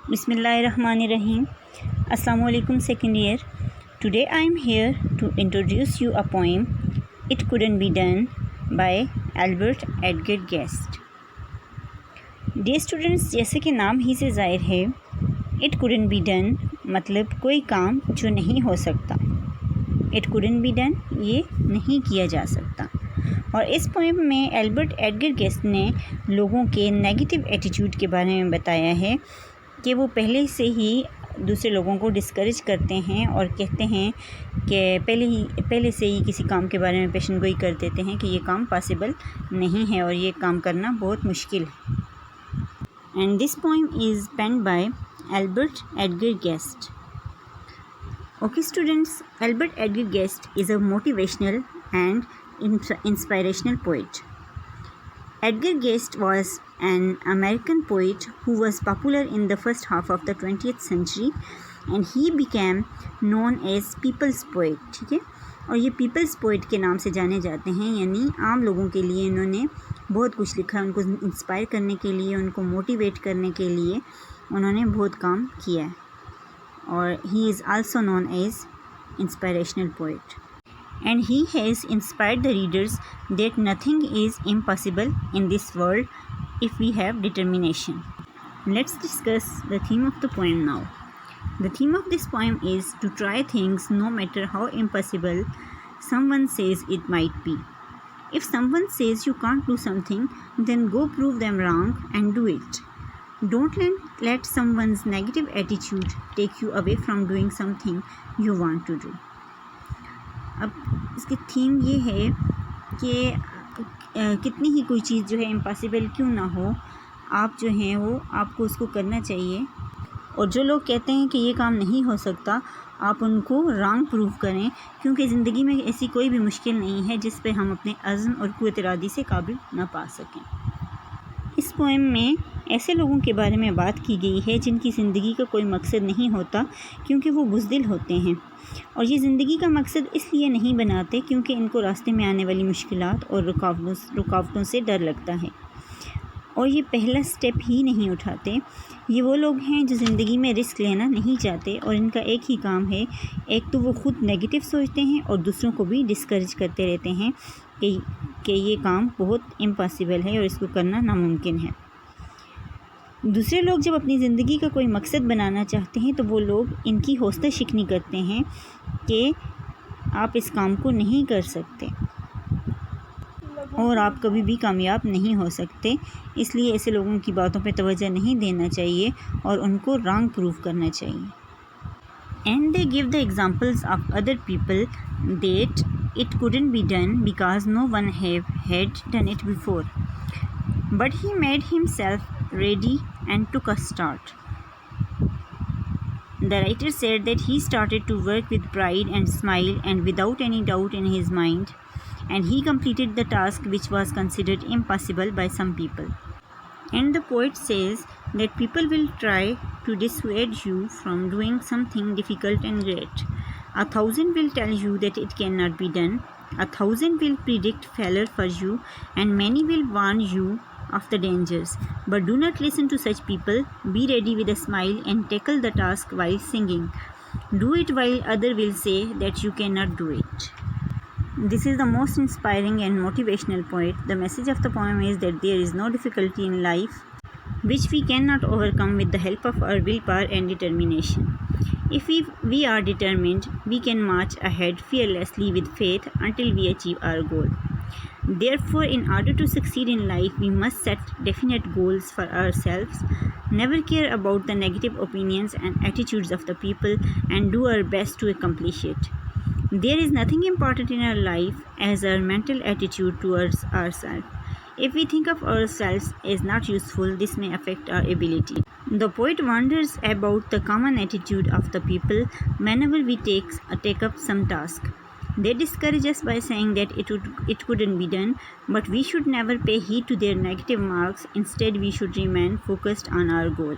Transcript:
Bismillahirrahmanirrahim. Assalamualaikum second year. Today I am here to introduce you a poem It Couldn't Be Done by Albert Edgar Guest. Dear students, जैसे कि नाम ही से ज़ाहिर है It couldn't be done मतलब कोई काम जो नहीं हो सकता. It couldn't be done ये नहीं किया जा सकता. और इस पोएम में एल्बर्ट एडगर गेस्ट ने लोगों के नेगेटिव एटीट्यूड के बारे में बताया है कि वो पहले से ही दूसरे लोगों को डिस्करेज करते हैं और कहते हैं कि पहले से ही किसी काम के बारे में पेशन गोई कर देते हैं कि ये काम पॉसिबल नहीं है और ये काम करना बहुत मुश्किल है. And this poem is penned by Albert Edgar Guest. Okay students, Albert Edgar Guest is a motivational and inspirational poet. Edgar Guest was an American poet who was popular in the first half of the 20th century and he became known as People's Poet. ठीक है, और ये People's Poet के नाम से जाने जाते हैं, यानी आम लोगों के लिए इन्होंने बहुत कुछ लिखा, उनको इंस्पायर करने के लिए, उनको मोटिवेट करने के लिए उन्होंने बहुत काम किया है. और he is also known as inspirational poet and he has inspired the readers that nothing is impossible in this world if we have determination. Let's discuss the theme of the poem now. The theme of this poem is to try things no matter how impossible someone says it might be. If someone says you can't do something, then go prove them wrong and do it. Don't let someone's negative attitude take you away from doing something you want to do. अब इसकी theme ये है कि कितनी ही कोई चीज़ जो है impossible क्यों ना हो, आप जो हैं वो आपको उसको करना चाहिए. और जो लोग कहते हैं कि ये काम नहीं हो सकता, आप उनको रॉन्ग प्रूव करें, क्योंकि ज़िंदगी में ऐसी कोई भी मुश्किल नहीं है जिस पे हम अपने अज़्म और क़ुव्वत इरादी से काबिल ना पा सकें. इस पोएम में ऐसे लोगों के बारे में बात की गई है जिनकी ज़िंदगी का कोई मकसद नहीं होता क्योंकि वो बुज़दिल होते हैं, और ये ज़िंदगी का मकसद इसलिए नहीं बनाते क्योंकि इनको रास्ते में आने वाली मुश्किलात और रुकावटों से डर लगता है, और ये पहला स्टेप ही नहीं उठाते. ये वो लोग हैं जो ज़िंदगी में रिस्क लेना नहीं चाहते और इनका एक ही काम है, एक तो वो ख़ुद नेगेटिव सोचते हैं और दूसरों को भी डिस्करेज करते रहते हैं कि ये काम बहुत इम्पॉसिबल है और इसको करना नामुमकिन है. दूसरे लोग जब अपनी ज़िंदगी का कोई मकसद बनाना चाहते हैं तो वो लोग इनकी हौसला शिकनी करते हैं कि आप इस काम को नहीं कर सकते और आप कभी भी कामयाब नहीं हो सकते. इसलिए ऐसे लोगों की बातों पे तवज्जो नहीं देना चाहिए और उनको रॉन्ग प्रूव करना चाहिए. And they give the examples of other people that it couldn't be done because no one had done it before. But he made himself ready and took a start. The writer said that he started to work with pride and smile and without any doubt in his mind, and he completed the task which was considered impossible by some people. And the poet says that people will try to dissuade you from doing something difficult and great. 1,000 will tell you that it cannot be done. 1,000 will predict failure for you, and many will warn you of the dangers. But do not listen to such people. Be ready with a smile and tackle the task while singing. Do it while others will say that you cannot do it. This is the most inspiring and motivational poet. The message of the poem is that there is no difficulty in life which we cannot overcome with the help of our willpower and determination. If we are determined, we can march ahead fearlessly with faith until we achieve our goal. Therefore, in order to succeed in life, we must set definite goals for ourselves, never care about the negative opinions and attitudes of the people, and do our best to accomplish it. There is nothing important in our life as our mental attitude towards ourselves. If we think of ourselves as not useful, this may affect our ability. The poet wonders about the common attitude of the people whenever we take up some task. They discourage us by saying that it couldn't be done, but we should never pay heed to their negative marks. Instead, we should remain focused on our goal.